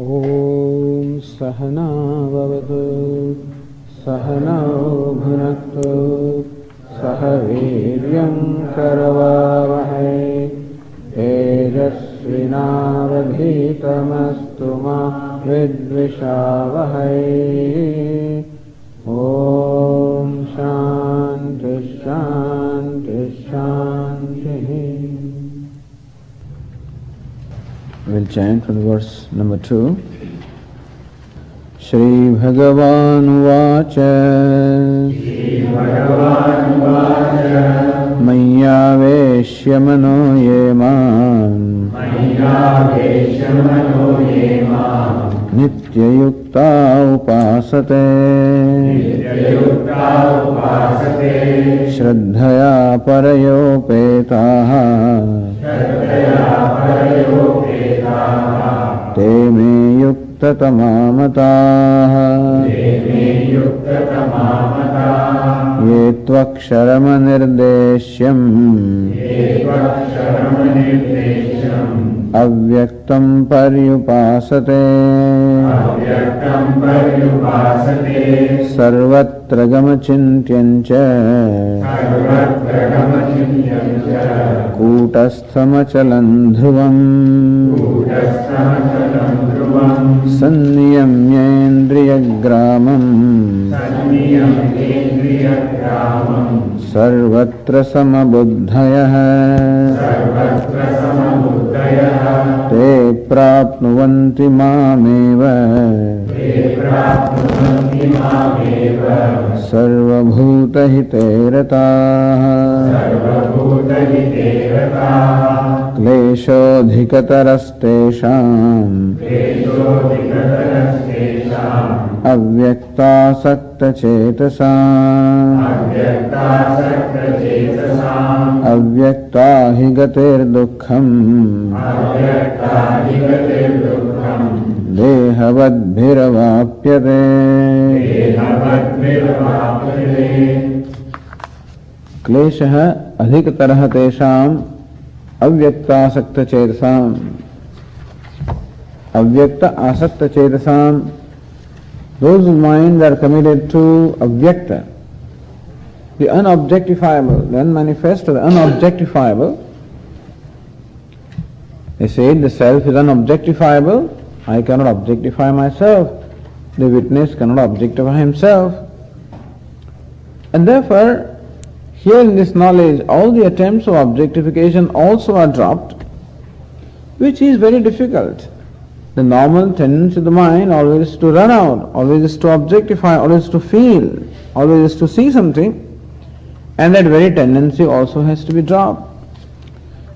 ॐ सहना भवतु सहनौ भुनक्तु सह वीर्यं करवावहै तेजस्विनावधीतमस्तु मा विद्विषावहै। ॐ शान्ति शान्ति शान्तिः। We'll chant from verse number 2. Shri Bhagavan Vacha Maya Veshya Mano Yeman Nitya Yukta Upasate Shraddhaya Parayopetaha Te me yukta tamamataha Ye tvaksharama nirdeshyam Avyaktam paryupasate Sarvatra gamachintyancha Kūtasthamachalam dhruvam Sanniyamyendriyagramam Sarvatra samabuddhayah Te prapnuvanti mameva Sarvabhutahite rataha Kleshodhikatarastesham Avyaktasakta cetasam Avyaktahi gatir dukkham Dehavadbhiravapyate Kleshaha adhikatarah tesham Avyakta asakta chetasam Avyakta asakta chetasam. Those whose minds are committed to avyakta, the unobjectifiable, the unmanifest or the unobjectifiable. They say the self is unobjectifiable. I cannot objectify myself. The witness cannot objectify himself. And therefore, here in this knowledge, all the attempts of objectification also are dropped, which is very difficult. The normal tendency of the mind always is to run out, always is to objectify, always to feel, always is to see something, and that very tendency also has to be dropped.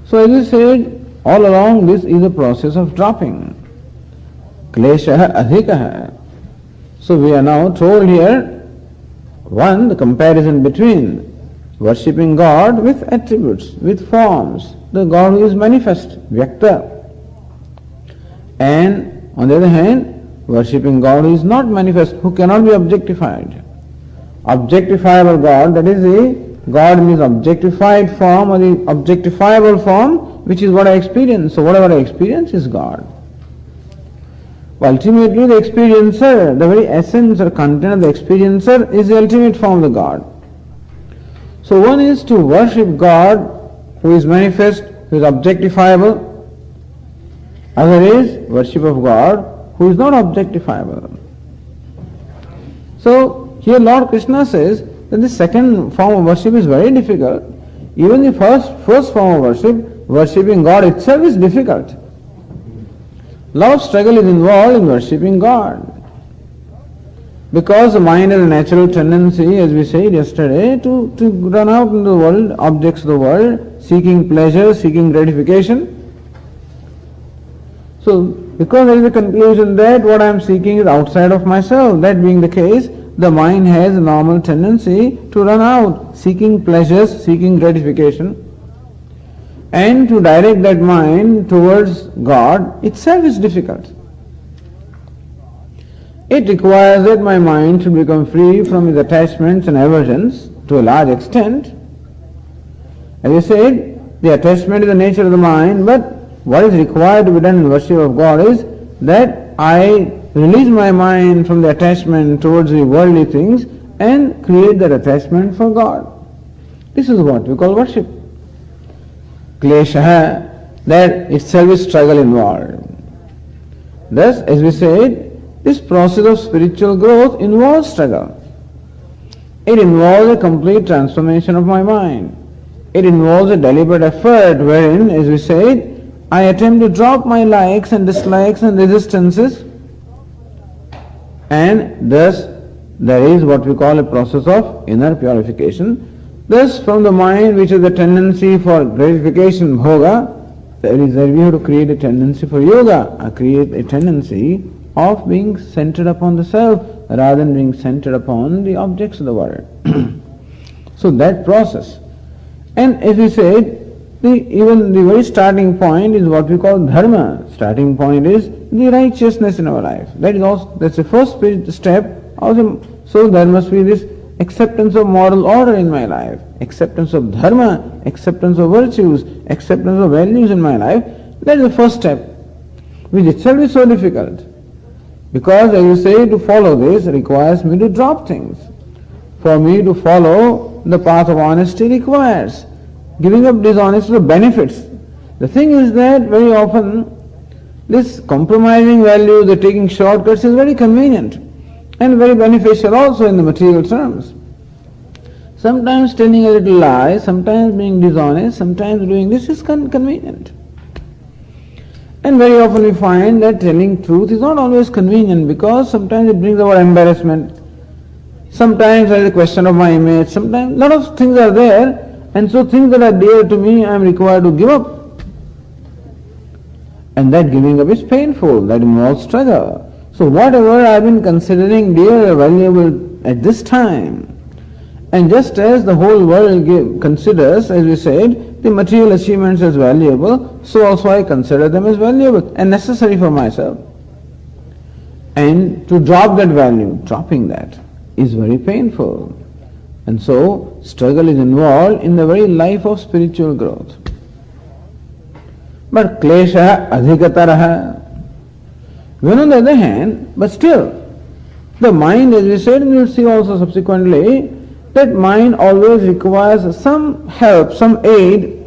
So as I said, all along this is a process of dropping. Kleshaha adhikaha. So we are now told here, one, the comparison between worshipping God with attributes, with forms, the God who is manifest, vyakta. And on the other hand, worshipping God who is not manifest, who cannot be objectified. Objectifiable God, that is the God means objectified form or the objectifiable form, which is what I experience. So whatever I experience is God. Ultimately the experiencer, the very essence or content of the experiencer is the ultimate form of the God. So one is to worship God who is manifest, who is objectifiable. Other is worship of God who is not objectifiable. So here Lord Krishna says that the second form of worship is very difficult. Even the first form of worship, worshipping God itself, is difficult. Lot of struggle is involved in worshipping God. Because the mind has a natural tendency, as we said yesterday, to run out in the world, objects of the world, seeking pleasure, seeking gratification. So, because there is a conclusion that what I am seeking is outside of myself, that being the case, the mind has a normal tendency to run out, seeking pleasures, seeking gratification. And to direct that mind towards God itself is difficult. It requires that my mind should become free from its attachments and aversions to a large extent. As I said, the attachment is the nature of the mind, but what is required to be done in worship of God is that I release my mind from the attachment towards the worldly things and create that attachment for God. This is what we call worship. Klesha, that itself is struggle involved. Thus, as we said, this process of spiritual growth involves struggle. It involves a complete transformation of my mind. It involves a deliberate effort wherein, as we said, I attempt to drop my likes and dislikes and resistances, and thus there is what we call a process of inner purification. Thus, from the mind which has a tendency for gratification, bhoga, we have to create a tendency for yoga, create a tendency of being centered upon the self rather than being centered upon the objects of the world. So that process. And as we said, even the very starting point is what we call dharma. Starting point is the righteousness in our life. That's the first step. So there must be this acceptance of moral order in my life, acceptance of dharma, acceptance of virtues, acceptance of values in my life. That is the first step, which itself is so difficult. Because, as you say, to follow this requires me to drop things. For me to follow the path of honesty requires giving up dishonesty for benefits. The thing is that very often this compromising value, the taking shortcuts is very convenient and very beneficial also in the material terms. Sometimes telling a little lie, sometimes being dishonest, sometimes doing this is convenient. And very often we find that telling truth is not always convenient because sometimes it brings about embarrassment. Sometimes there is a question of my image, sometimes a lot of things are there, and so things that are dear to me I am required to give up. And that giving up is painful, that involves struggle. So whatever I have been considering dear or valuable at this time, and just as the whole world considers, as we said, the material achievements as valuable, so also I consider them as valuable and necessary for myself. And to drop that value, dropping that, is very painful. And so struggle is involved in the very life of spiritual growth. But klesha adhikataraha. When on the other hand, but still, the mind, as we said, and we will see also subsequently, that mind always requires some help, some aid.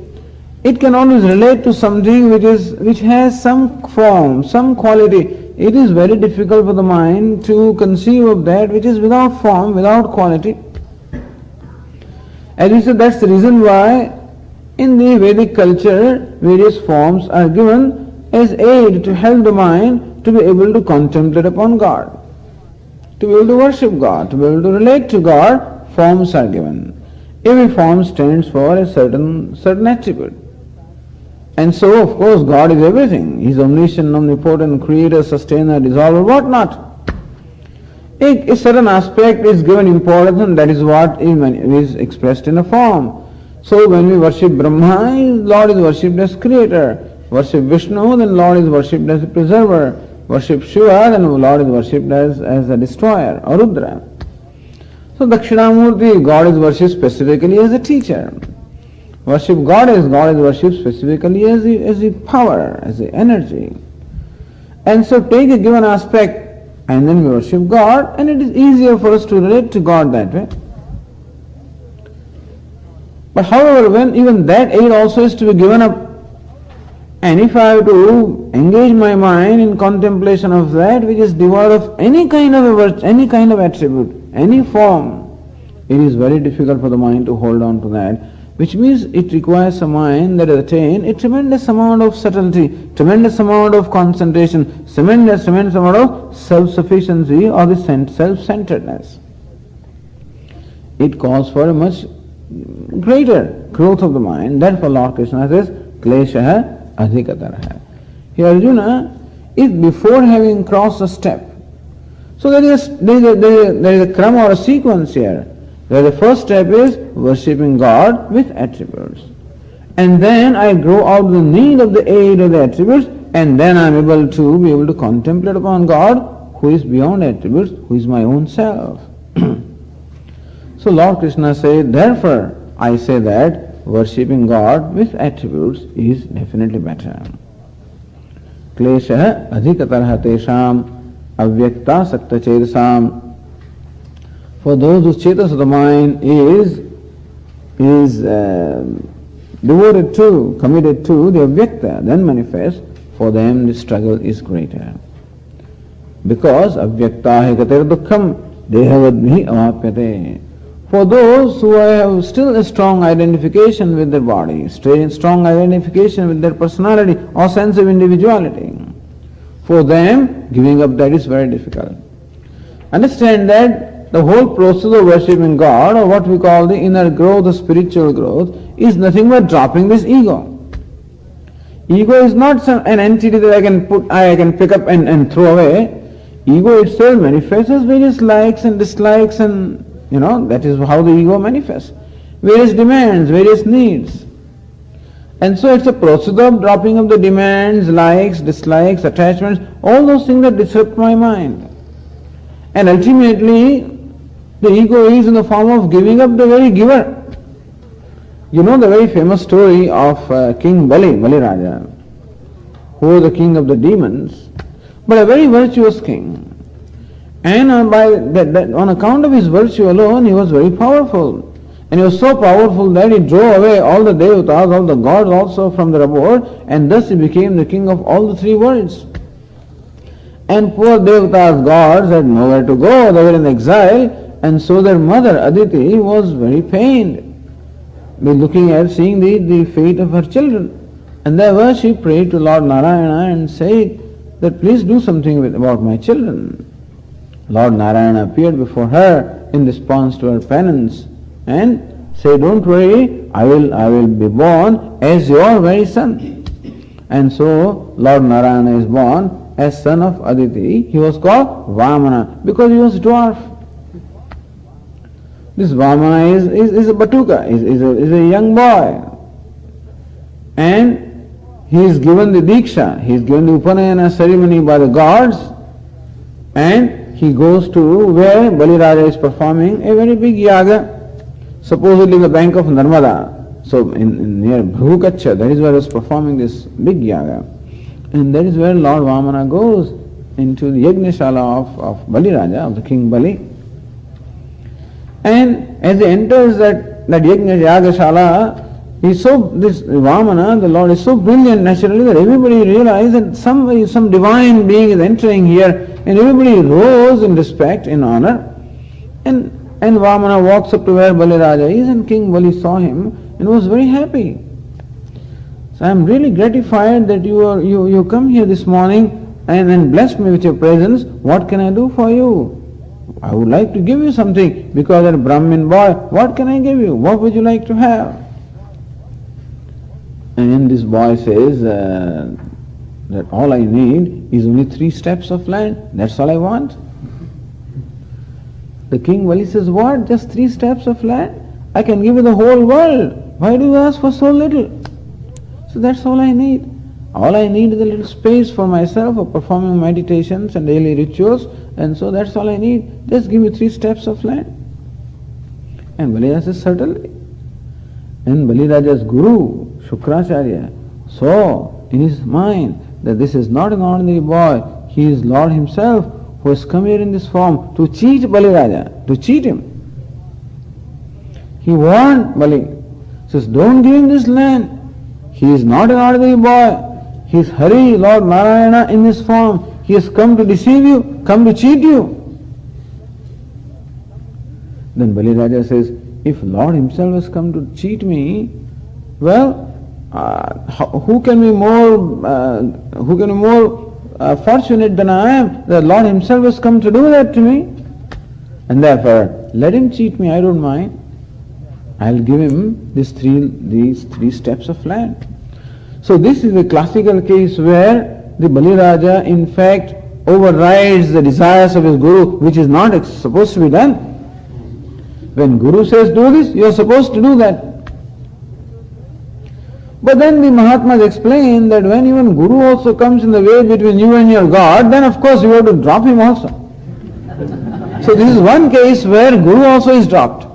It can always relate to something which has some form, some quality. It is very difficult for the mind to conceive of that which is without form, without quality. As we said, that's the reason why in the Vedic culture various forms are given as aid to help the mind to be able to contemplate upon God, to be able to worship God, to be able to relate to God. Forms are given. Every form stands for a certain attribute. And so, of course, God is everything. He is omniscient, omnipotent, creator, sustainer, dissolver, what not. A certain aspect is given importance, and that is what is expressed in a form. So when we worship Brahma, Lord is worshipped as creator. Worship Vishnu, then Lord is worshipped as a preserver. Worship Shiva, then Lord is worshipped as a destroyer, or Rudra. So Dakshinamurti, God is worshipped specifically as a teacher. Worship Goddess, God is worshipped specifically as the power, as the energy. And so take a given aspect and then we worship God, and it is easier for us to relate to God that way. But however, when even that aid also is to be given up, and if I have to engage my mind in contemplation of that which is devoid of any kind of any kind of attribute, any form, it is very difficult for the mind to hold on to that, which means it requires a mind that has attained a tremendous amount of subtlety, tremendous amount of concentration, tremendous amount of self-sufficiency or the self-centeredness. It calls for a much greater growth of the mind. Therefore Lord Krishna says, Klesha adhikataraha. Here Arjuna is before having crossed a step. So there is a krama or a sequence here, where the first step is worshipping God with attributes. And then I grow out the need of the aid of the attributes, and then I am able to contemplate upon God who is beyond attributes, who is my own self. So Lord Krishna said, therefore I say that worshipping God with attributes is definitely better. klesha adhikatarha tesham avyakta sakta chedasam. For those whose chetas of the mind is devoted to, committed to the avyakta, then manifest, for them the struggle is greater. Because avyakta hekater dukkham dehavadbhi amapyate. For those who have still a strong identification with their body, strong identification with their personality or sense of individuality, for them giving up that is very difficult. Understand that the whole process of worshipping God, or what we call the inner growth, the spiritual growth, is nothing but dropping this ego. Ego is not an entity that I can pick up and throw away. Ego itself manifests as various likes and dislikes, and that is how the ego manifests. Various demands, various needs. And so it's a process of dropping of the demands, likes, dislikes, attachments, all those things that disrupt my mind. And ultimately, the ego is in the form of giving up the very giver. You know the very famous story of King Bali Raja, who was the king of the demons, but a very virtuous king. And on account of his virtue alone, he was very powerful. And he was so powerful that he drove away all the devatas, all the gods also from their abode, and thus he became the king of all the three worlds. And poor devatas, gods had nowhere to go, they were in exile, and so their mother Aditi was very pained by seeing the fate of her children. And therefore she prayed to Lord Narayana and said that please do something about my children. Lord Narayana appeared before her in response to her penance and said, don't worry, I will be born as your very son. And so Lord Narayana is born as son of Aditi. He was called Vamana because he was dwarf. This Vamana is a batuka, is a young boy. And he is given the Diksha, he is given the Upanayana ceremony by the gods, and he goes to where Bali Raja is performing a very big yaga, supposedly the bank of Narmada. So in near Bhrukacha, that is where he is performing this big yaga. And that is where Lord Vamana goes into the Yajnashala of Bali Raja, of the King Bali. And as he enters that Yagashala, this Vamana, the Lord, is so brilliant naturally that everybody realized that some divine being is entering here, and everybody rose in respect, in honor. And Vamana walks up to where Bali Raja is, and King Bali saw him and was very happy. So I am really gratified that you come here this morning and blessed me with your presence. What can I do for you? I would like to give you something because you're a Brahmin boy. What can I give you? What would you like to have? And this boy says that all I need is only 3 steps of land. That's all I want. The king Bali says, what? Just 3 steps of land? I can give you the whole world. Why do you ask for so little? So that's all I need. All I need is a little space for myself for performing meditations and daily rituals, and so that's all I need. Just give me 3 steps of land. And Bali Raja says, certainly. And Bali Raja's guru, Shukracharya, saw in his mind that this is not an ordinary boy, he is Lord himself who has come here in this form to cheat Bali Raja, to cheat him. He warned Bali, says, don't give him this land. He is not an ordinary boy. He is Hari, Lord Narayana in this form. He has come to deceive you, come to cheat you. Then Bali Raja says, if Lord himself has come to cheat me, well, who can be more fortunate than I am? The Lord himself has come to do that to me. And therefore, let him cheat me, I don't mind. I'll give him these three steps of land. So this is a classical case where the Bali Raja in fact overrides the desires of his guru, which is not supposed to be done. When guru says do this, you are supposed to do that. But then the Mahatmas explain that when even guru also comes in the way between you and your God, then of course you have to drop him also. So this is one case where guru also is dropped.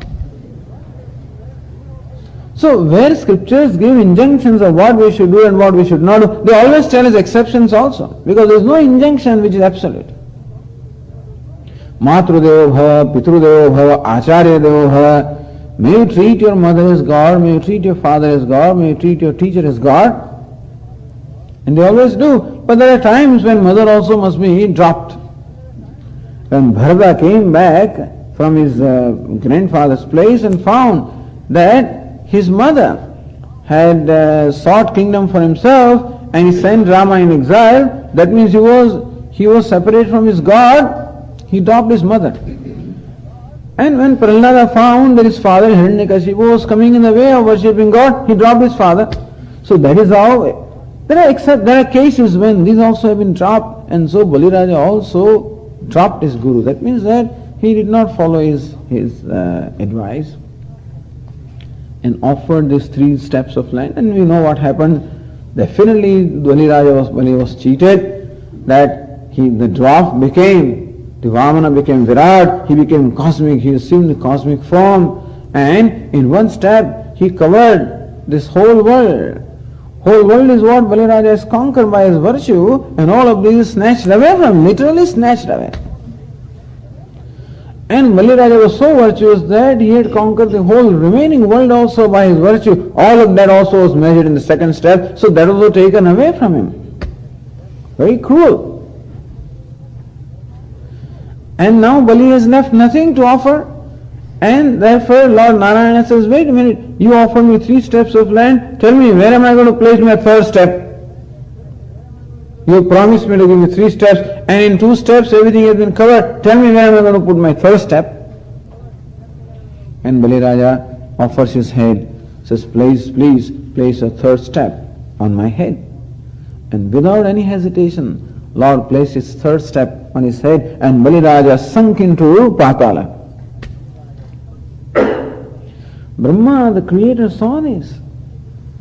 So where scriptures give injunctions of what we should do and what we should not do, they always tell us exceptions also, because there is no injunction which is absolute. Matrudevo bhava, pitrudevo bhava, acharya devo bhava. May you treat your mother as God, may you treat your father as God, may you treat your teacher as God. And they always do. But there are times when mother also must be dropped. When Bharata came back from his grandfather's place and found that his mother had sought kingdom for himself and he sent Rama in exile, that means he was separate from his God, he dropped his mother. And when Prahlada found that his father Hiranyakashipu was coming in the way of worshipping God, he dropped his father. So that is how. There are cases when these also have been dropped, and so Baliraja also dropped his guru. That means that he did not follow his advice and offered these 3 steps of land. And we know what happened. Definitely Bali was cheated, that the dwarf the Vamana became Virat, he became cosmic, he assumed the cosmic form, and in one step he covered this whole world. Whole world is what Baliraja has conquered by his virtue, and all of these snatched away from him, literally snatched away. And Baliraja was so virtuous that he had conquered the whole remaining world also by his virtue. All of that also was measured in the second step, so that was taken away from him. Very cruel. And now Bali has left nothing to offer. And therefore Lord Narayana says, wait a minute, you offered me 3 steps of land, tell me where am I going to place my 3rd step? You promised me to give me 3 steps, and in 2 steps everything has been covered, tell me where am I going to put my 3rd step? And Baliraja offers his head, says, please place a 3rd step on my head. And without any hesitation, Lord placed his 3rd step on his head, and Baliraja sunk into Patala. Brahma, the creator, saw this.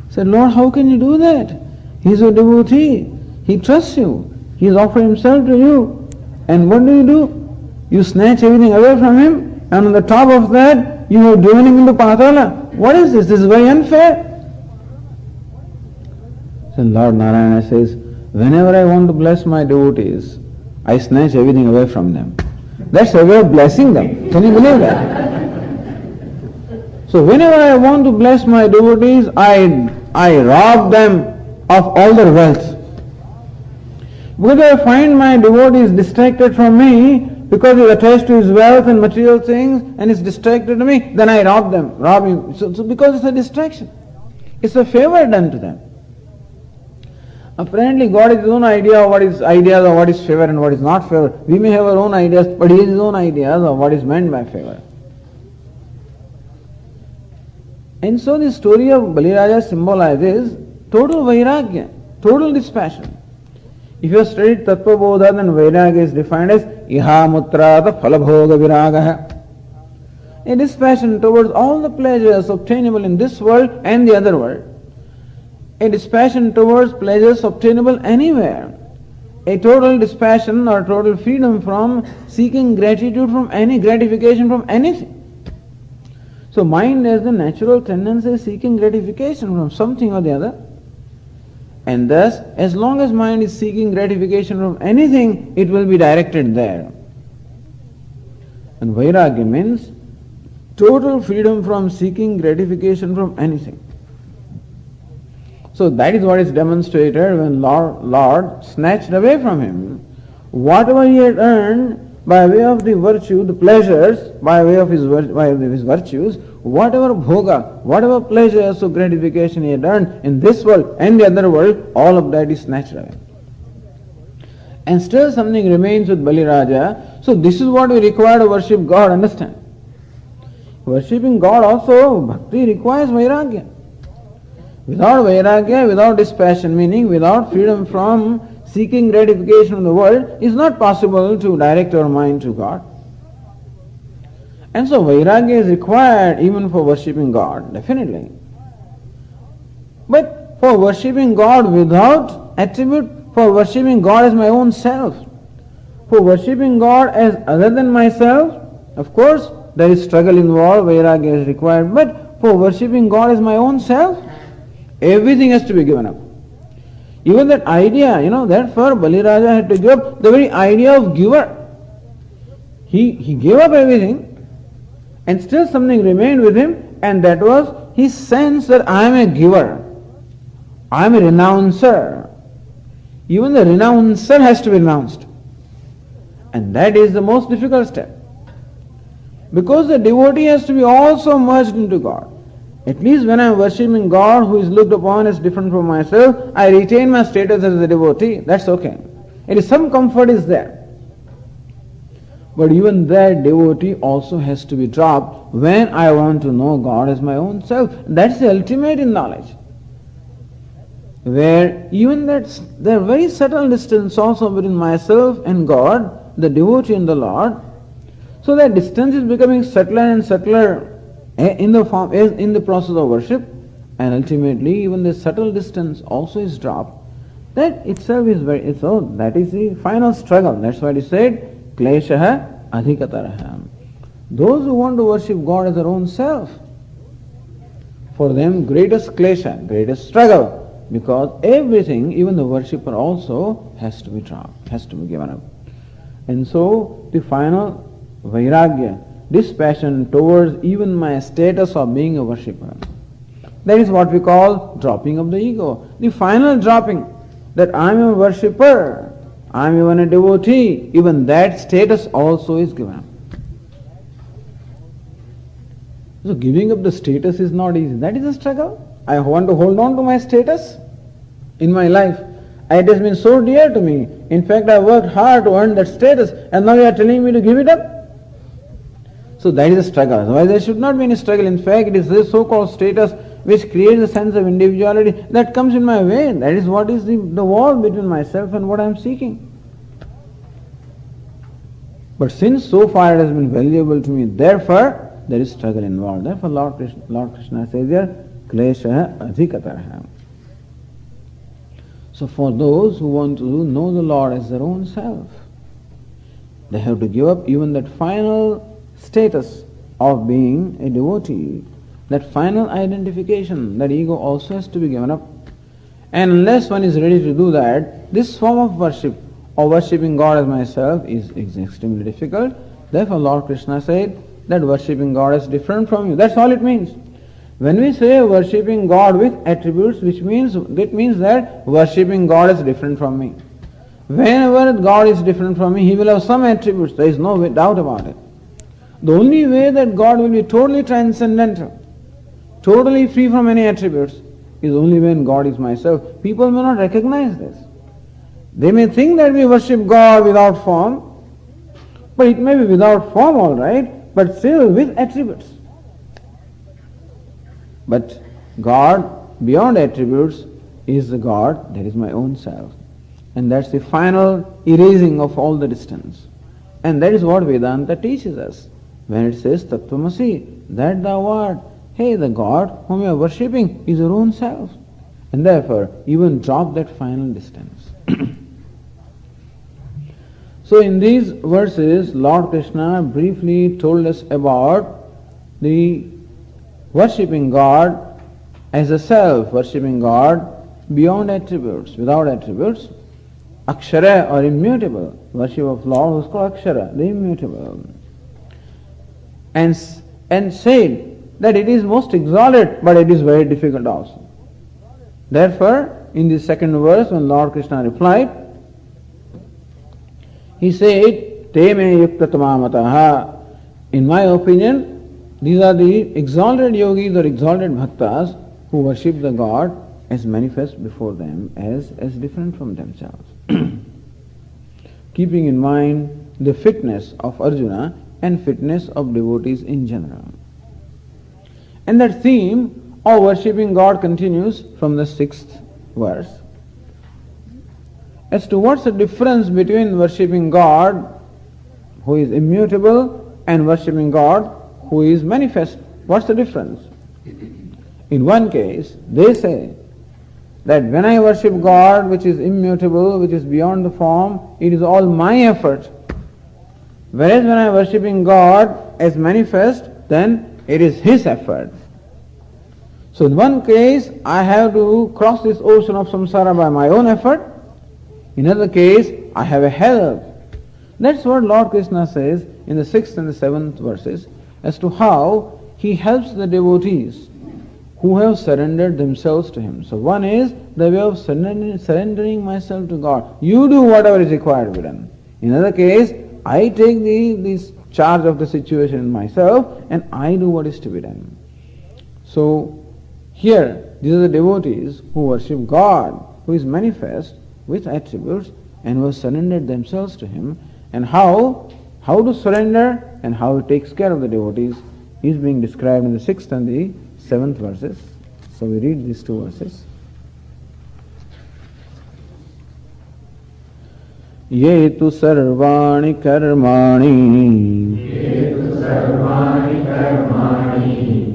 Said, Lord, how can you do that? He is a devotee. He trusts you. He has offered himself to you. And what do? You snatch everything away from him, and on the top of that, you have driven him into Patala. What is this? This is very unfair. So Lord Narayana says, whenever I want to bless my devotees, I snatch everything away from them. That's a way of blessing them. Can you believe that? So whenever I want to bless my devotees, I rob them of all their wealth. Because I find my devotees distracted from me because he's attached to his wealth and material things and is distracted to me, then I rob him. So because it's a distraction. It's a favor done to them. Apparently God has his own idea of what is favor and what is not favor. We may have our own ideas, but he has his own ideas of what is meant by favor. And so the story of Baliraja symbolizes total vairagya, total dispassion. If you have studied Tattva Bodha, then vairagya is defined as iha mutrata phalabhoga viragaha. A dispassion towards all the pleasures obtainable in this world and the other world. A dispassion towards pleasures obtainable anywhere. A total dispassion or total freedom from seeking gratitude from any gratification from anything. So mind has the natural tendency seeking gratification from something or the other. And thus, as long as mind is seeking gratification from anything, it will be directed there. And vairagya means total freedom from seeking gratification from anything. So that is what is demonstrated when Lord snatched away from him whatever he had earned by way of the virtue, the pleasures, by way of his virtues, whatever bhoga, whatever pleasures of gratification he had earned in this world and the other world, all of that is snatched away. And still something remains with Baliraja. So this is what we require to worship God, understand. Worshipping God also, bhakti requires vairagya. Without vairagya, without dispassion, meaning without freedom from seeking gratification of the world, is not possible to direct our mind to God. And so vairagya is required even for worshipping God, definitely. But for worshipping God without attribute, for worshipping God as my own self, for worshipping God as other than myself, of course there is struggle involved, vairagya is required, but for worshipping God as my own self, everything has to be given up. Even that idea, therefore Baliraja had to give up the very idea of giver. He gave up everything and still something remained with him, and that was his sense that I am a giver. I am a renouncer. Even the renouncer has to be renounced. And that is the most difficult step. Because the devotee has to be also merged into God. At least when I am worshipping God who is looked upon as different from myself, I retain my status as a devotee. That's okay. It is some comfort is there. But even that devotee also has to be dropped when I want to know God as my own self. That's the ultimate in knowledge. Where even that's the very subtle distance also between myself and God, the devotee and the Lord. So that distance is becoming subtler and subtler in the process of worship, and ultimately even the subtle distance also is dropped. That itself is that is the final struggle. That's why it is said, Kleshaha adhikataraha. Those who want to worship God as their own self, for them greatest klesha, greatest struggle, because everything, even the worshipper also has to be dropped, has to be given up. And so the final vairagya, dispassion towards even my status of being a worshipper. That is what we call dropping of the ego. The final dropping, that I am a worshipper, I am even a devotee, even that status also is given up. So giving up the status is not easy. That is a struggle. I want to hold on to my status in my life. It has been so dear to me. In fact, I worked hard to earn that status, and now you are telling me to give it up? So that is a struggle. Otherwise there should not be any struggle. In fact, it is this so-called status which creates a sense of individuality that comes in my way. That is what is the wall between myself and what I am seeking. But since so far it has been valuable to me, therefore there is struggle involved. Therefore Lord Krishna says here, Klesha adhikataraha. So for those who want to know the Lord as their own self, they have to give up even that final status of being a devotee, that final identification, that ego also has to be given up. And unless one is ready to do that, this form of worship, or worshipping God as myself, is extremely difficult. Therefore Lord Krishna said that worshipping God is different from you. That's all it means. When we say worshipping God with attributes, that means that worshipping God is different from me. Whenever God is different from me, He will have some attributes. There is no doubt about it. The only way that God will be totally transcendental, totally free from any attributes, is only when God is myself. People may not recognize this. They may think that we worship God without form, but it may be without form, all right, but still with attributes. But God, beyond attributes, is the God that is my own self. And that's the final erasing of all the distance. And that is what Vedanta teaches us. When it says Tattvamasi, that thou art, hey, the God whom you are worshipping is your own self. And therefore, even drop that final distance. So in these verses, Lord Krishna briefly told us about the worshipping God as a self, worshipping God beyond attributes, without attributes, Akshara or immutable, worship of Lord who is called Akshara, the immutable. And said that it is most exalted, but it is very difficult also. Therefore, in the second verse, when Lord Krishna replied, he said, Te me yukta tamamataha. In my opinion, these are the exalted yogis or exalted bhaktas who worship the God as manifest before them, as different from themselves. Keeping in mind the fitness of Arjuna and fitness of devotees in general. And that theme of worshipping God continues from the 6th verse. As to what's the difference between worshipping God who is immutable and worshipping God who is manifest. What's the difference? In one case, they say that when I worship God which is immutable, which is beyond the form, it is all my effort. Whereas when I am worshipping God as manifest, then it is His effort. So in one case, I have to cross this ocean of samsara by my own effort. In another case, I have a help. That's what Lord Krishna says in the 6th and the 7th verses as to how he helps the devotees who have surrendered themselves to him. So one is the way of surrendering myself to God. You do whatever is required to be done. In another case, I take this charge of the situation in myself and I do what is to be done. So here, these are the devotees who worship God, who is manifest with attributes and who have surrendered themselves to him. And how to surrender and how he takes care of the devotees is being described in the 6th and the 7th verses. So we read these two verses. Ye tu sarvani karmani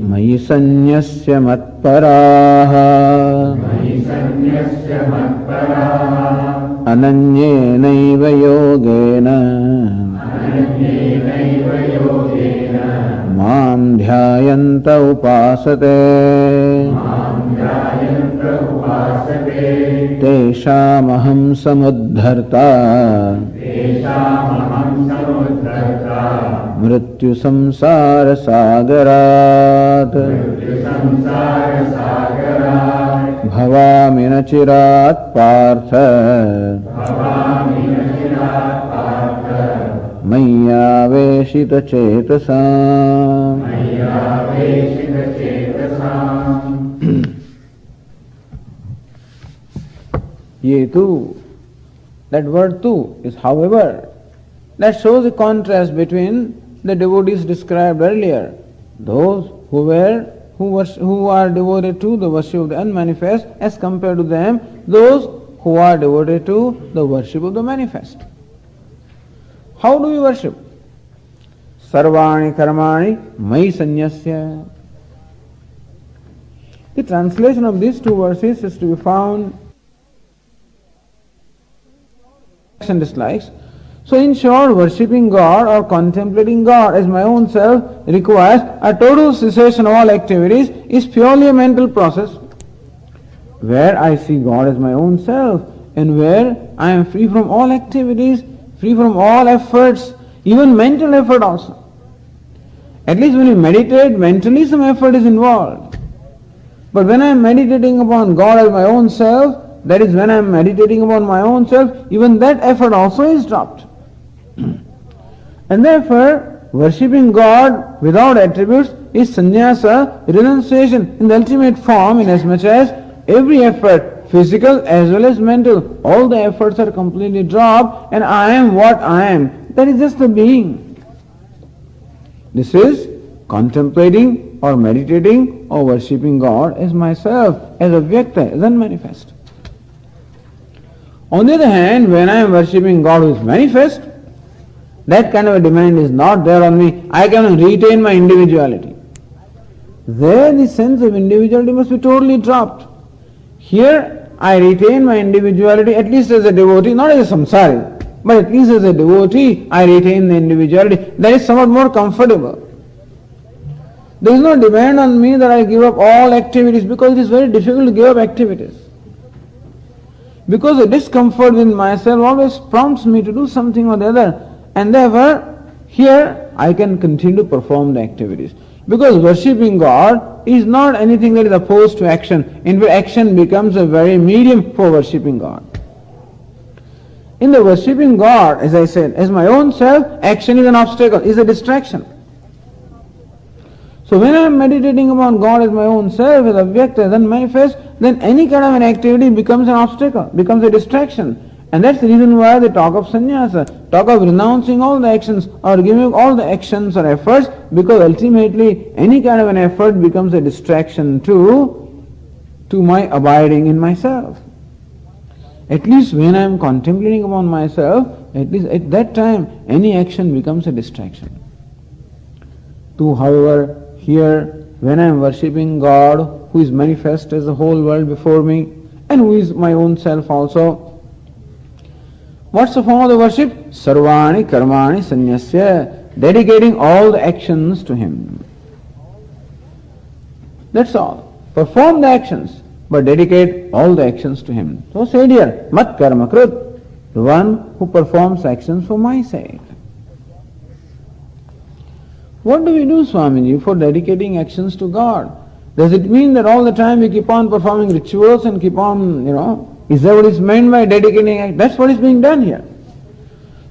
mayi sanyasya matparaha ananyenaiva yogena mam dhyayanta upasate teshamaham samuddharta mrityu samsara sagarat bhavami nachirat partha mayyaveshita chetasam. Ye tu, that word tu is however. That shows a contrast between the devotees described earlier, those who are devoted to the worship of the unmanifest, as compared to them, those who are devoted to the worship of the manifest. How do we worship? Sarvani karmani mai sanyasya. The translation of these two verses is to be found and dislikes. So in short, worshipping God or contemplating God as my own self requires a total cessation of all activities, is purely a mental process where I see God as my own self and where I am free from all activities, free from all efforts, even mental effort also. At least when you meditate, mentally some effort is involved. But when I am meditating upon God as my own self, that is when I am meditating upon my own self, even that effort also is dropped. And therefore, worshipping God without attributes is sannyasa, renunciation in the ultimate form, inasmuch as every effort, physical as well as mental, all the efforts are completely dropped and I am what I am. That is just the being. This is contemplating or meditating or worshipping God as myself, as avyakta, as unmanifest. On the other hand, when I am worshipping God who is manifest, that kind of a demand is not there on me. I can retain my individuality. There the sense of individuality must be totally dropped. Here I retain my individuality at least as a devotee, not as a samsari, but at least as a devotee I retain the individuality. That is somewhat more comfortable. There is no demand on me that I give up all activities, because it is very difficult to give up activities. Because the discomfort within myself always prompts me to do something or the other, and therefore here I can continue to perform the activities. Because worshipping God is not anything that is opposed to action. In fact, action becomes a very medium for worshipping God. In the worshipping God, as I said, as my own self, action is an obstacle, is a distraction. So when I am meditating upon God as my own self, as avyakta, as unmanifest, then any kind of an activity becomes an obstacle, becomes a distraction. And that's the reason why they talk of sannyasa, talk of renouncing all the actions or giving up all the actions or efforts, because ultimately any kind of an effort becomes a distraction to my abiding in myself. At least when I am contemplating upon myself, at least at that time, any action becomes a distraction. However, here, when I am worshipping God, who is manifest as the whole world before me, and who is my own self also, what's the form of the worship? Sarvani karmani sanyasya, dedicating all the actions to Him. That's all. perform the actions, but dedicate all the actions to him. So said here, mat karma krut, the one who performs actions for my sake. What do we do, Swamiji, for dedicating actions to God? Does it mean that all the time we keep on performing rituals and keep on, is that what is meant by dedicating? That's what is being done here.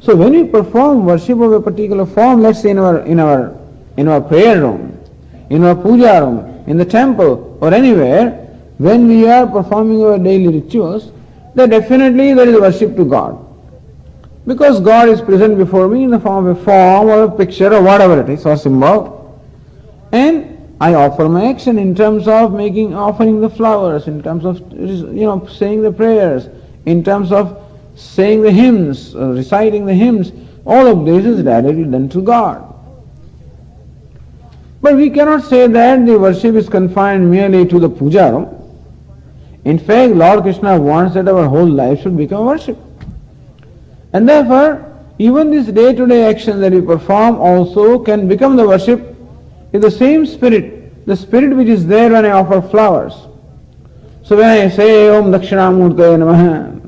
So when we perform worship of a particular form, let's say in our prayer room, in our puja room, in the temple or anywhere, when we are performing our daily rituals, then definitely there is worship to God. Because God is present before me in the form of a form or a picture or whatever it is, or symbol. And I offer my action in terms of offering the flowers, in terms of, saying the prayers, in terms of saying the hymns, reciting the hymns. All of this is directly done to God. But we cannot say that the worship is confined merely to the puja room. In fact, Lord Krishna wants that our whole life should become worship. And therefore, even this day-to-day action that we perform also can become the worship in the same spirit, the spirit which is there when I offer flowers. So when I say Om Dakshinamurtaya Namaha,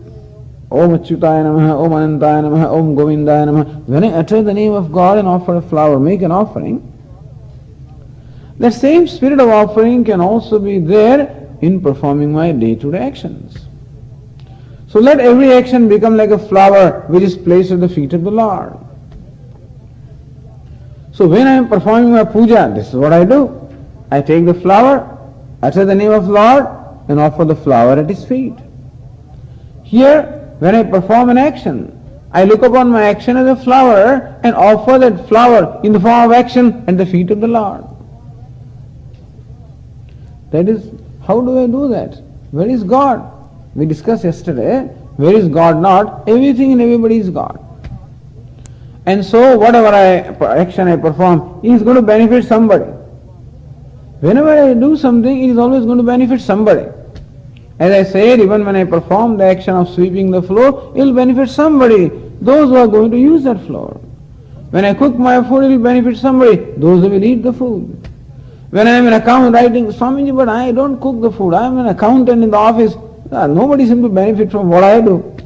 Om Achyutaya Namaha, Om Anantaya Namaha, Om Govindaya Namaha, when I utter the name of God and offer a flower, make an offering, the same spirit of offering can also be there in performing my day-to-day actions. So let every action become like a flower which is placed at the feet of the Lord. So when I am performing my puja, this is what I do. I take the flower, utter the name of Lord, and offer the flower at His feet. Here, when I perform an action, I look upon my action as a flower and offer that flower in the form of action at the feet of the Lord. That is, how do I do that? Where is God? We discussed yesterday, where is God not? Everything and everybody is God. And so whatever action I perform is going to benefit somebody. Whenever I do something, it is always going to benefit somebody. As I said, even when I perform the action of sweeping the floor, it will benefit somebody, those who are going to use that floor. When I cook my food, it will benefit somebody, those who will eat the food. When I am in account writing, Swamiji, but I don't cook the food, I am an accountant in the office, nobody seems to benefit from what I do.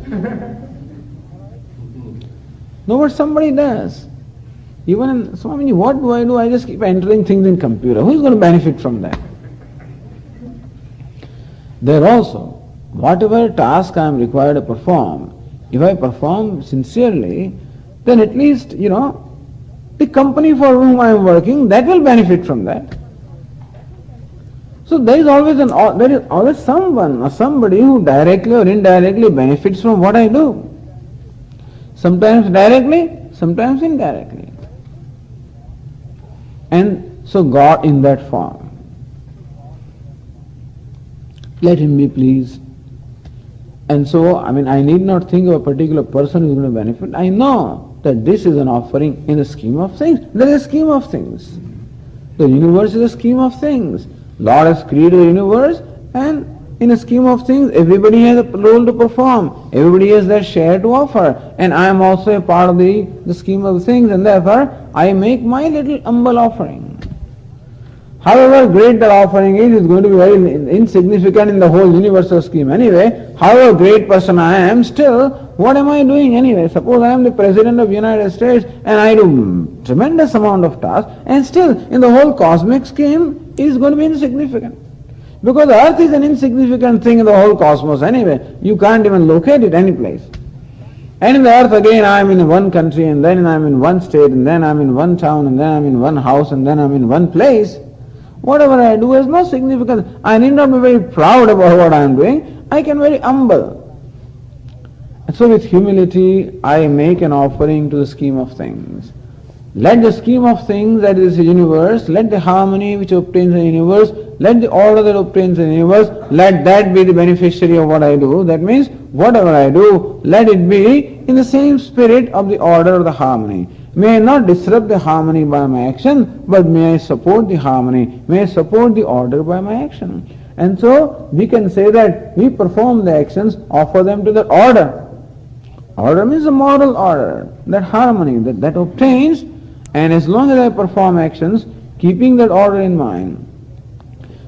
No, but somebody does. Even in, Swamiji, what do? I just keep entering things in computer. Who is going to benefit from that? There also, whatever task I am required to perform, if I perform sincerely, then at least, the company for whom I am working, that will benefit from that. So there is always someone or somebody who directly or indirectly benefits from what I do. Sometimes directly, sometimes indirectly. And so God in that form. Let Him be pleased. And so, I need not think of a particular person who is going to benefit. I know that this is an offering in the scheme of things. There is a scheme of things. The universe is a scheme of things. Lord has created the universe, and in a scheme of things, everybody has a role to perform. Everybody has their share to offer. And I am also a part of the scheme of things, and therefore I make my little humble offering. However great that offering is going to be very insignificant in the whole universal scheme anyway. However great person I am, still, what am I doing anyway? Suppose I am the President of the United States and I do tremendous amount of tasks, and still in the whole cosmic scheme it is going to be insignificant. Because the earth is an insignificant thing in the whole cosmos anyway. You can't even locate it any place. And in the earth again I am in one country, and then I am in one state, and then I am in one town, and then I am in one house, and then I am in one place. Whatever I do has no significance. I need not be very proud about what I am doing. I can be very humble. And so with humility I make an offering to the scheme of things. Let the scheme of things that is the universe, let the harmony which obtains in the universe, let the order that obtains in the universe, let that be the beneficiary of what I do. That means whatever I do, let it be in the same spirit of the order of the harmony. May I not disrupt the harmony by my action, but may I support the harmony, may I support the order by my action. And so we can say that we perform the actions, offer them to that order. Order means a moral order, that harmony that obtains, and as long as I perform actions, keeping that order in mind,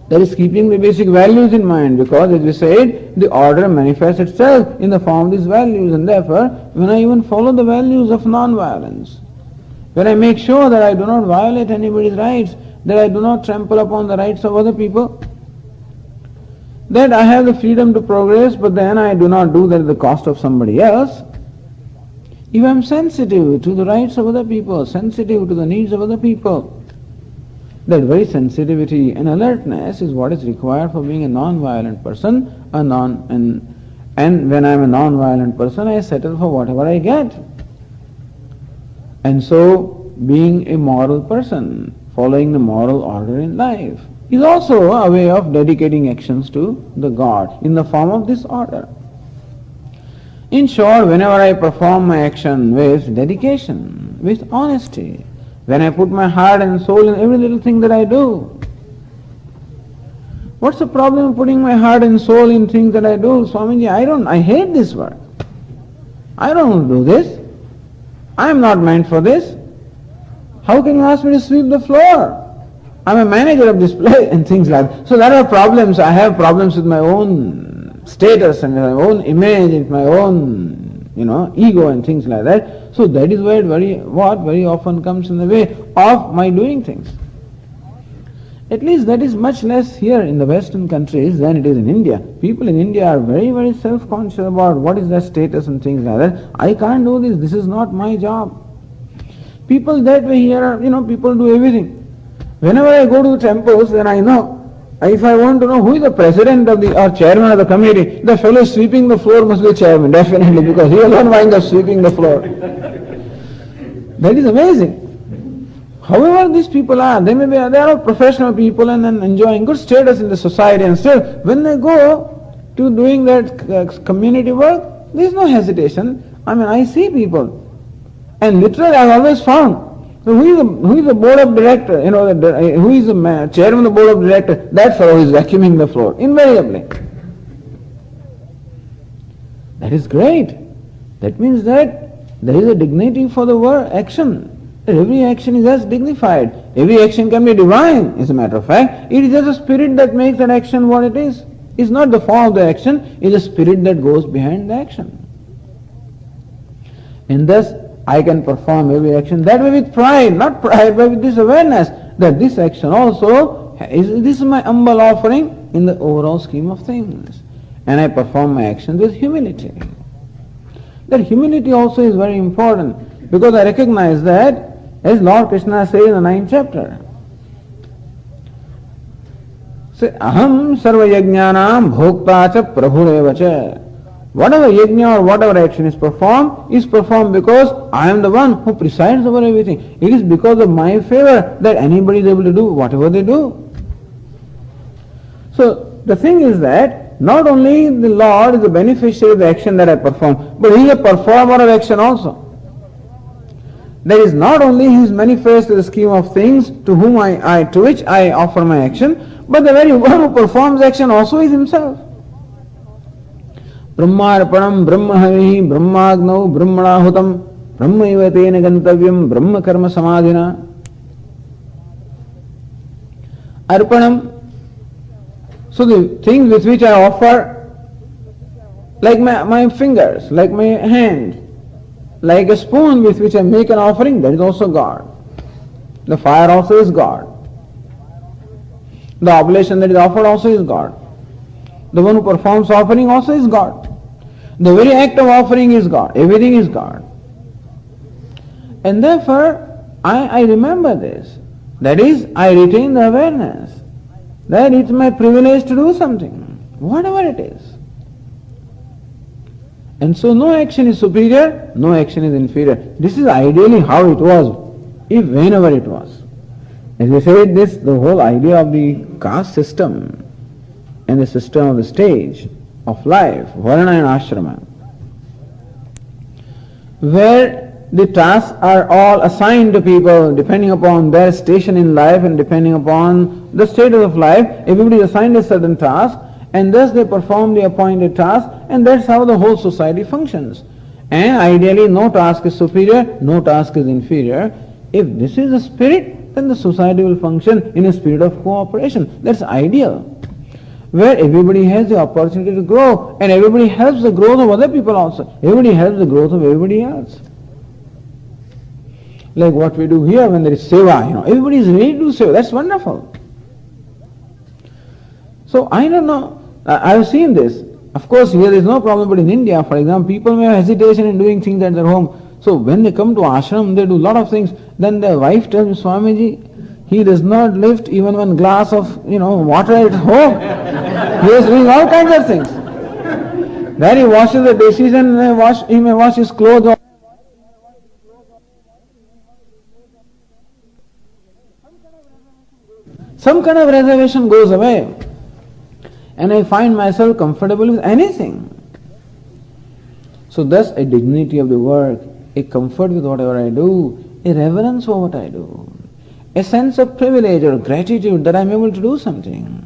That is keeping the basic values in mind, because as we said, the order manifests itself in the form of these values, and therefore when I even follow the values of non-violence, when I make sure that I do not violate anybody's rights, that I do not trample upon the rights of other people, that I have the freedom to progress, but then I do not do that at the cost of somebody else. If I am sensitive to the rights of other people, sensitive to the needs of other people, that very sensitivity and alertness is what is required for being a non-violent person, and when I am a non-violent person, I settle for whatever I get. And so, being a moral person, following the moral order in life, is also a way of dedicating actions to the God in the form of this order. In short, whenever I perform my action with dedication, with honesty, when I put my heart and soul in every little thing that I do. What's the problem of putting my heart and soul in things that I do? Swamiji, I hate this work. I don't do this. I am not meant for this. How can you ask me to sweep the floor? I'm a manager of this place and things like that. So there are problems. I have problems with my own status and my own image and my own ego and things like that. So that is why very often comes in the way of my doing things. At least that is much less here in the Western countries than it is in India. People in India are very, very self-conscious about what is their status and things like that. I can't do this. This is not my job. People that way here are, people do everything. Whenever I go to the temples, then I know. If I want to know who is the president of or chairman of the committee, the fellow sweeping the floor must be chairman, definitely, because he alone winds up sweeping the floor. That is amazing. However these people are, they are all professional people and enjoying good status in the society, and still when they go to doing that community work, there is no hesitation. I see people, and literally I have always found, so who is the board of director, who is the chairman of the board of director, that fellow is vacuuming the floor, invariably. That is great. That means that there is a dignity for the word action. Every action is as dignified. Every action can be divine, as a matter of fact. It is just a spirit that makes that action what it is. It's not the form of the action, it's a spirit that goes behind the action. And thus, I can perform every action that way with pride, not pride, but with this awareness that this action also, this is my humble offering in the overall scheme of things. And I perform my actions with humility. That humility also is very important, because I recognize that, as Lord Krishna says in the 9th chapter, say, aham sarva yajnanam bhokta cha prabhureva cha. Whatever yajna or whatever action is performed because I am the one who presides over everything. It is because of my favor that anybody is able to do whatever they do. So the thing is that not only the Lord is the beneficiary of the action that I perform, but He is a performer of action also. That is, not only He is manifest in the scheme of things to which I offer my action, but the very one who performs action also is Himself. Brahmarpanam brahmahavihi brahmagnau brahmanahutam brahmaiva tena gantavyam brahma karma samadhina. Arpanam, so the things with which I offer, like my fingers, like my hand, like a spoon with which I make an offering, that is also God. The fire also is God. The oblation that is offered also is God. The one who performs offering also is God. The very act of offering is God. Everything is God. And therefore, I remember this. That is, I retain the awareness that it's my privilege to do something, whatever it is. And so no action is superior, no action is inferior. This is ideally how it was, if whenever it was. As we said, the whole idea of the caste system and the system of the stage of life, Varna and Ashrama, where the tasks are all assigned to people depending upon their station in life and depending upon the status of life. Everybody is assigned a certain task, and thus they perform the appointed task, and that's how the whole society functions. And ideally no task is superior, no task is inferior. If this is the spirit, then the society will function in a spirit of cooperation. That's ideal. Where everybody has the opportunity to grow and everybody helps the growth of other people also. Everybody helps the growth of everybody else. Like what we do here when there is seva, everybody is ready to do seva. That's wonderful. So I don't know. I have seen this. Of course, here there is no problem, but in India, for example, people may have hesitation in doing things at their home. So when they come to ashram, they do a lot of things. Then their wife tells me, Swamiji, he does not lift even one glass of, water at home. He is doing all kinds of things. Then he washes the dishes and he may wash his clothes. Some kind of reservation goes away. And I find myself comfortable with anything. So thus a dignity of the work, a comfort with whatever I do, a reverence for what I do, a sense of privilege or gratitude that I am able to do something.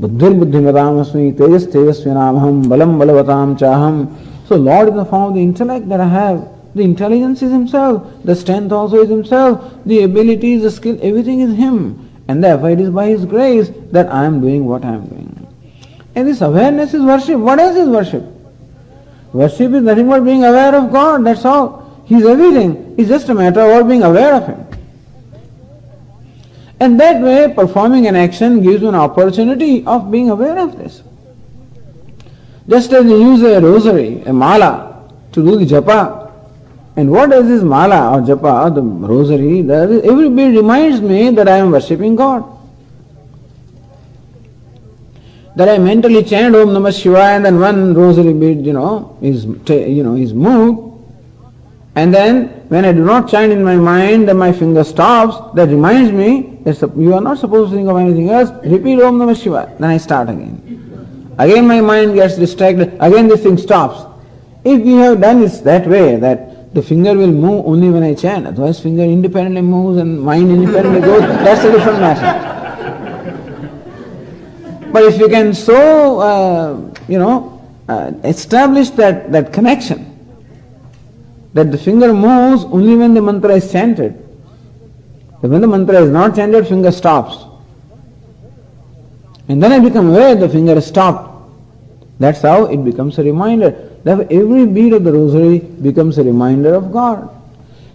Buddhir buddhimatam asmi, tejas tejasvinamaham, balam balavatam chaham. So Lord in the form of the intellect that I have, the intelligence is Himself, the strength also is Himself, the abilities, the skill, everything is Him. And therefore it is by His grace that I am doing what I am doing. And this awareness is worship. What else is worship? Worship is nothing but being aware of God, that's all. He is everything. It's just a matter of being aware of Him. And that way, performing an action gives you an opportunity of being aware of this. Just as you use a rosary, a mala, to do the japa, and what does this mala or japa or the rosary, every bit reminds me that I am worshipping God. That I mentally chant Om Namah Shivaya and then one rosary bead, is moved. And then when I do not chant in my mind, then my finger stops. That reminds me that you are not supposed to think of anything else. Repeat Om Namah Shivaya. Then I start again. Again my mind gets distracted. Again this thing stops. If we have done it that way, that the finger will move only when I chant, otherwise finger independently moves and mind independently goes, that's a different matter. But if you can so, establish that connection, that the finger moves only when the mantra is chanted. When the mantra is not chanted, finger stops. And then I become aware the finger is stopped. That's how it becomes a reminder. Therefore, every bead of the rosary becomes a reminder of God.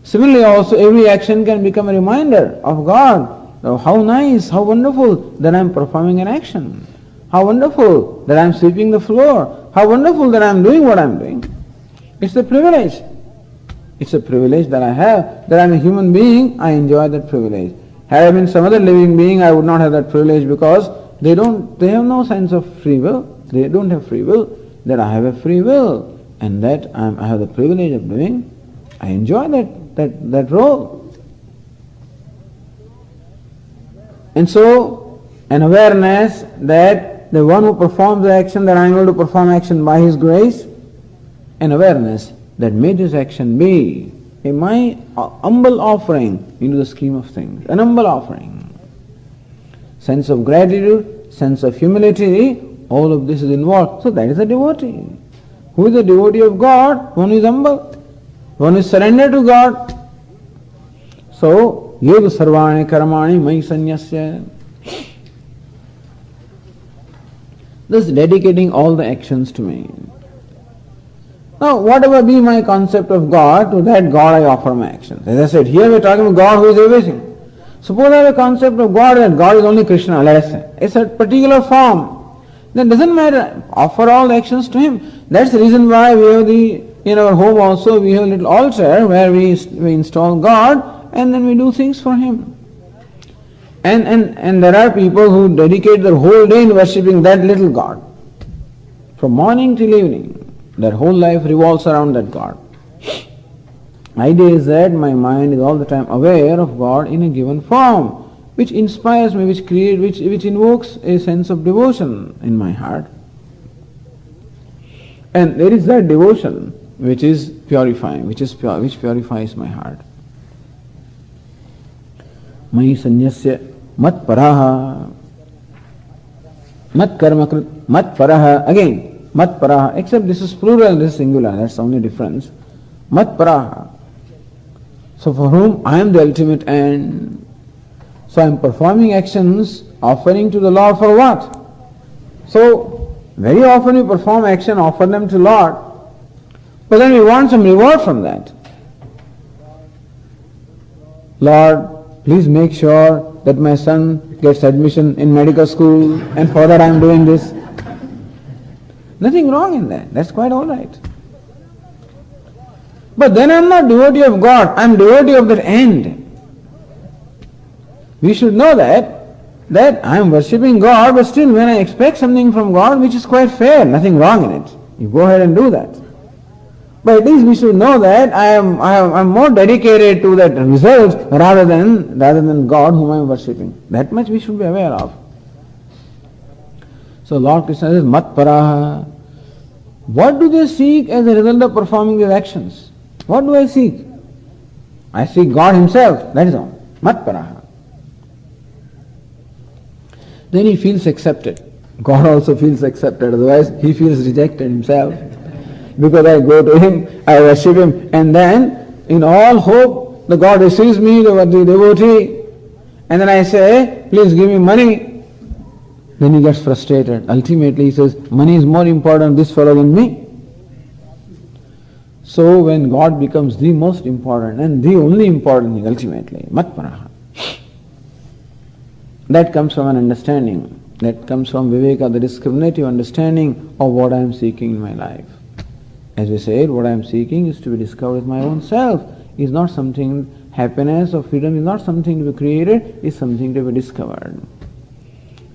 Similarly also, every action can become a reminder of God. Oh, how nice, how wonderful that I am performing an action. How wonderful that I am sweeping the floor. How wonderful that I am doing what I am doing. It's a privilege. It's a privilege that I have. That I am a human being, I enjoy that privilege. Had I been some other living being, I would not have that privilege because they have no sense of free will. They don't have free will. That I have a free will and that I have the privilege of doing. I enjoy that role. And so, an awareness that the one who performs the action, that I am able to perform action by His grace, an awareness that may this action be my humble offering into the scheme of things, an humble offering. Sense of gratitude, sense of humility, all of this is involved. So that is a devotee. Who is a devotee of God? One who is humble. One who is surrendered to God. So, yedu sarvani karmani mai sanyasya. Thus dedicating all the actions to me. Now, whatever be my concept of God, to that God I offer my actions. As I said, here we are talking about God who is everything. Suppose I have a concept of God that God is only Krishna, let us say. It's a particular form. Then doesn't matter. Offer all the actions to Him. That's the reason why we have in our home also we have a little altar where we install God and then we do things for Him. And there are people who dedicate their whole day in worshipping that little God. From morning till evening. Their whole life revolves around that God. Idea is that my mind is all the time aware of God in a given form, which inspires me, which invokes a sense of devotion in my heart. And there is that devotion which is purifying, which purifies my heart. Mai sanyasya mat paraha mat karmakrit mat paraha. Again, mat paraha, except this is plural, this is singular, that's the only difference. Mat paraha. So for whom I am the ultimate end. So I am performing actions, offering to the Lord for what? So very often we perform action, offer them to Lord, but then we want some reward from that. Lord, please make sure that my son gets admission in medical school, and for that I am doing this. Nothing wrong in that. That's quite all right. But then I am not devotee of God. I am devotee of that end. We should know that I am worshipping God, but still when I expect something from God which is quite fair, nothing wrong in it, you go ahead and do that. But at least we should know that I am more dedicated to that result rather than God whom I am worshipping. That much we should be aware of. So Lord Krishna says, Mat Paraha. What do they seek as a result of performing these actions? What do I seek? I seek God Himself, that is all. Mat Paraha. Then he feels accepted. God also feels accepted, otherwise he feels rejected himself. Because I go to Him, I worship Him, and then in all hope the God receives me, the devotee, and then I say, please give me money. Then he gets frustrated. Ultimately he says, money is more important this fellow than me. So when God becomes the most important and the only important thing ultimately, Mat Paraha. That comes from an understanding. That comes from Viveka, the discriminative understanding of what I am seeking in my life. As we said, what I am seeking is to be discovered with my own self. Is not something, happiness or freedom is not something to be created, is something to be discovered.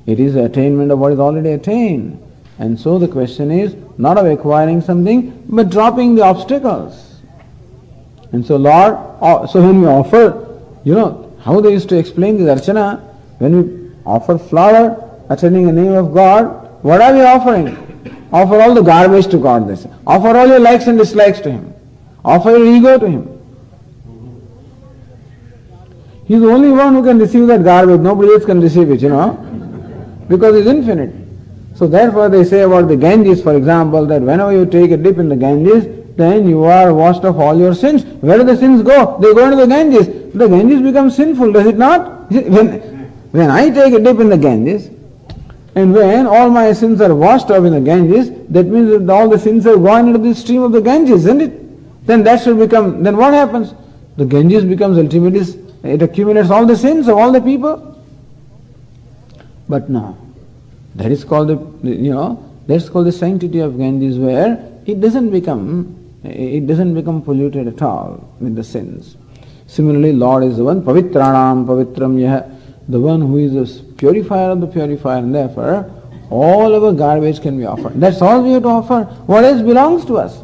It is the attainment of what is already attained. And so the question is not of acquiring something, but dropping the obstacles. And so Lord, so when we offer, how they used to explain this Archana, when we offer flower, attaining the name of God, what are we offering? Offer all the garbage to God, they say. Offer all your likes and dislikes to Him. Offer your ego to Him. He is the only one who can receive that garbage. Nobody else can receive it, because He is infinite. So therefore they say about the Ganges, for example, that whenever you take a dip in the Ganges, then you are washed of all your sins. Where do the sins go? They go into the Ganges. The Ganges becomes sinful, does it not? When I take a dip in the Ganges, and when all my sins are washed off in the Ganges, that means that all the sins have gone into the stream of the Ganges, isn't it? Then that should become, then what happens? The Ganges becomes ultimately, it accumulates all the sins of all the people. But no, that is called that's called the sanctity of Ganges, where it doesn't become polluted at all with the sins. Similarly, Lord is the one, Pavitranam Pavitram Yah, the one who is the purifier of the purifier, and therefore all our garbage can be offered. That's all we have to offer. What else belongs to us?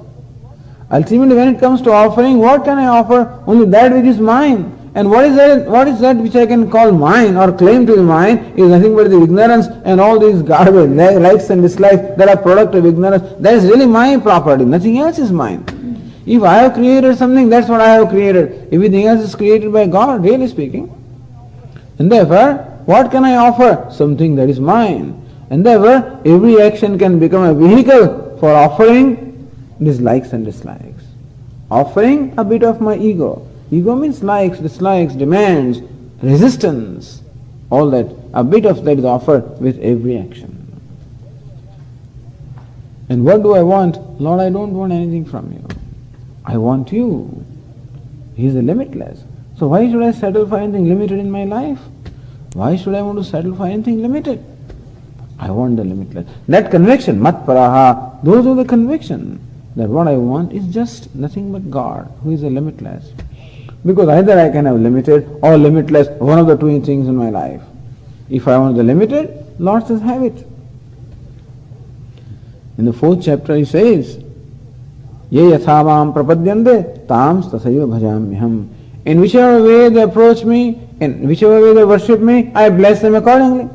Ultimately, when it comes to offering, what can I offer? Only that which is mine. And what is that which I can call mine or claim to be mine is nothing but the ignorance and all these garbage, likes and dislikes that are product of ignorance. That is really my property. Nothing else is mine. If I have created something, that's what I have created. Everything else is created by God, really speaking. And therefore, what can I offer? Something that is mine. And therefore, every action can become a vehicle for offering these likes and dislikes. Offering a bit of my ego. Ego means likes, dislikes, demands, resistance. All that, a bit of that is offered with every action. And what do I want? Lord, I don't want anything from you. I want you. He is the limitless. So why should I settle for anything limited in my life? Why should I want to settle for anything limited? I want the limitless. That conviction, mat paraha, those are the conviction that what I want is just nothing but God, who is the limitless. Because either I can have limited or limitless, one of the two things in my life. If I want the limited, Lord says, have it. In the 4th chapter he says, Ye yathamam prapadyante tam tasaiva bhajamyaham. In whichever way they approach me, in whichever way they worship me, I bless them accordingly.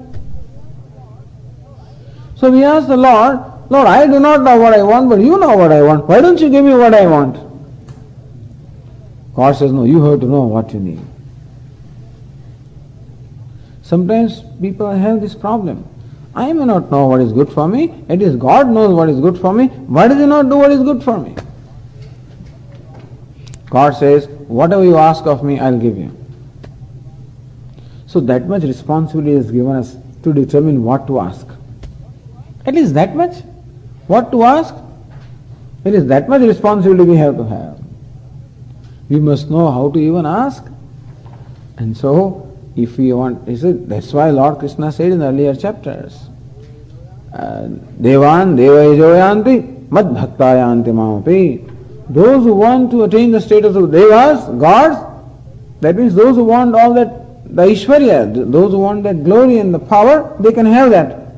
So we ask the Lord, Lord, I do not know what I want, but you know what I want. Why don't you give me what I want? God says, no, you have to know what you need. Sometimes people have this problem. I may not know what is good for me. It is God knows what is good for me. Why does He not do what is good for me? God says, whatever you ask of me, I'll give you. So that much responsibility is given us to determine what to ask. At least that much. What to ask? It is that much responsibility we have to have. We must know how to even ask. And so, if we want, that's why Lord Krishna said in the earlier chapters, Devan Devayajoyanti Mad Bhaktayanti Mamapi. Those who want to attain the status of Devas, gods, that means those who want all that, the Ishwarya, those who want that glory and the power, they can have that.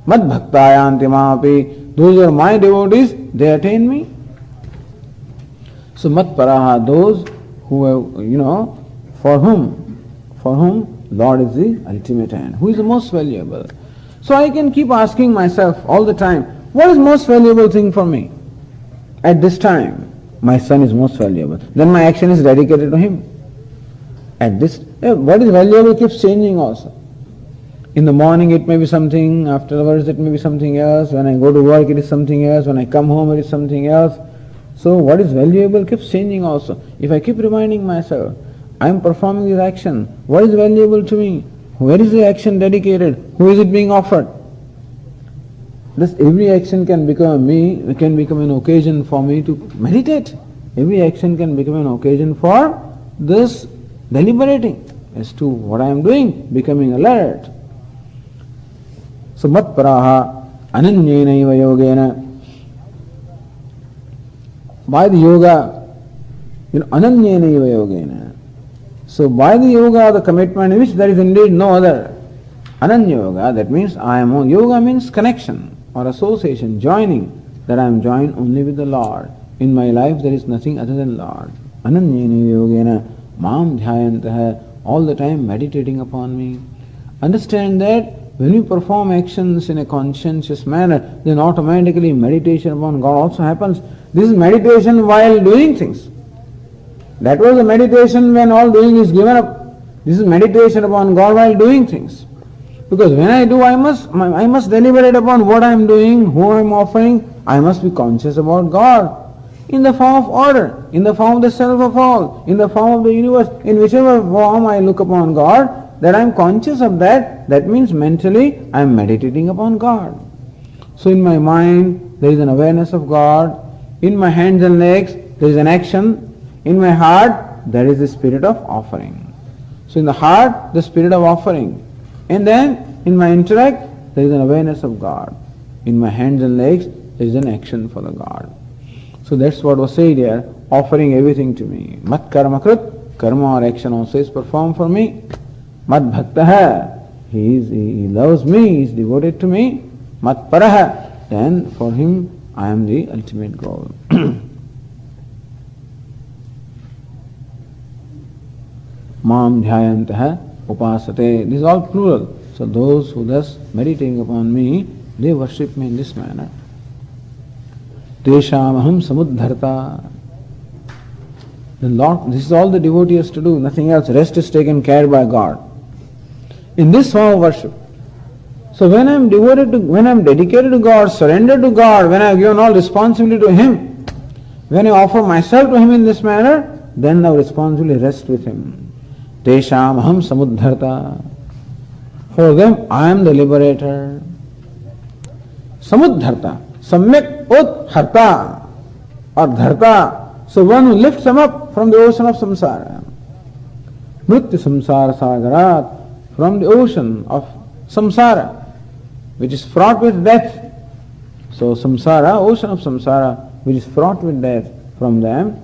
Mad Bhaktayanti Mamapi. Those who are my devotees, they attain me. So Mat Paraha, those who have, for whom Lord is the ultimate end, who is the most valuable. So I can keep asking myself all the time, what is most valuable thing for me? At this time, my son is most valuable. Then my action is dedicated to him. At this, what is valuable keeps changing also. In the morning it may be something, afterwards it may be something else, when I go to work it is something else, when I come home it is something else. So what is valuable keeps changing also. If I keep reminding myself, I am performing this action, what is valuable to me? Where is the action dedicated? Who is it being offered? Thus every action can become an occasion for me to meditate. Every action can become an occasion for this deliberating as to what I am doing, becoming alert. So mat paraha ananyena yogena. By the yoga, ananyena yogena. So by the yoga, the commitment in which there is indeed no other. Ananya yoga, that means I am on. Yoga means connection or association, joining, that I am joined only with the Lord. In my life there is nothing other than Lord. Ananyena yogena mam dhyayantaha, all the time meditating upon me. Understand that when you perform actions in a conscientious manner, then automatically meditation upon God also happens. This is meditation while doing things. That was the meditation when all doing is given up. This is meditation upon God while doing things. Because when I do, I must deliberate upon what I am doing, who I am offering. I must be conscious about God. In the form of order, in the form of the self of all, in the form of the universe, in whichever form I look upon God, that I am conscious of that, that means mentally I am meditating upon God. So in my mind there is an awareness of God, in my hands and legs there is an action, in my heart there is the spirit of offering. So in the heart the spirit of offering, and then in my intellect there is an awareness of God. In my hands and legs there is an action for the God. So that's what was said here, offering everything to me. Mat karma krit, karma or action also is performed for me. Mat bhaktaha, he loves me, he is devoted to me. Mat paraha, then for him I am the ultimate goal. Mam dhyayantaha upasate, this is all plural. So those who thus meditating upon me, they worship me in this manner. Tesham aham samudharta. The Lord, this is all the devotee has to do, nothing else. Rest is taken care by God. In this form of worship. So when I am devoted to, when I am dedicated to God, surrendered to God, when I have given all responsibility to Him, when I offer myself to Him in this manner, then the responsibility rests with Him. Tesham aham samudharta. For them I am the liberator. Samudharta. Samyak udharta or dharta. So one who lifts them up from the ocean of samsara. Mrityu samsara sagarat, from the ocean of samsara, which is fraught with death. So samsara, ocean of samsara, which is fraught with death, from them,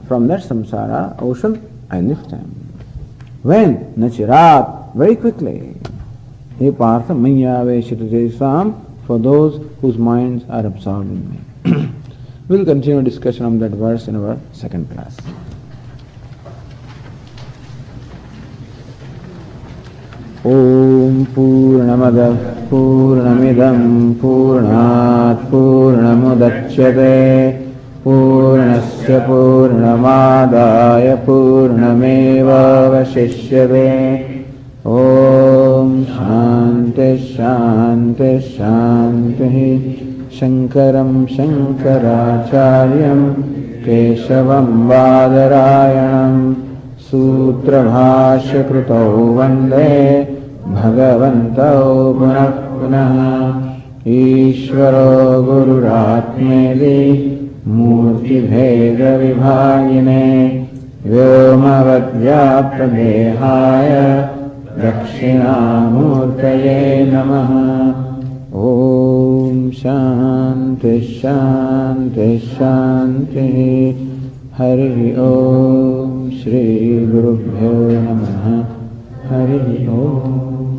from that samsara ocean, I lift them. When? Nachirat, very quickly. He partha maya veshita jesam, for those whose minds are absorbed in me. We will continue discussion on that verse in our second class. Om Purnamada Purnamidam Purnat Purnamudachyate Purnasya Purnamadaya Purnameva Vashishyate. Om Shanti Shanti Shanti. Shankaram Shankaracharyam Keshavam Vadarayanam सूत्रभाष्यकृतौ वन्दे भगवन्तौ पुनः पुनः। ईश्वरो गुरुरात्मेति मूर्तिभेदविभागिने व्योमवद्व्याप्तदेहाय दक्षिणामूर्तये नमः। ॐ शान्ति शान्ति शान्तिः। हरिः ॐ श्री गुरुभ्यो नमः। हरिः ॐ।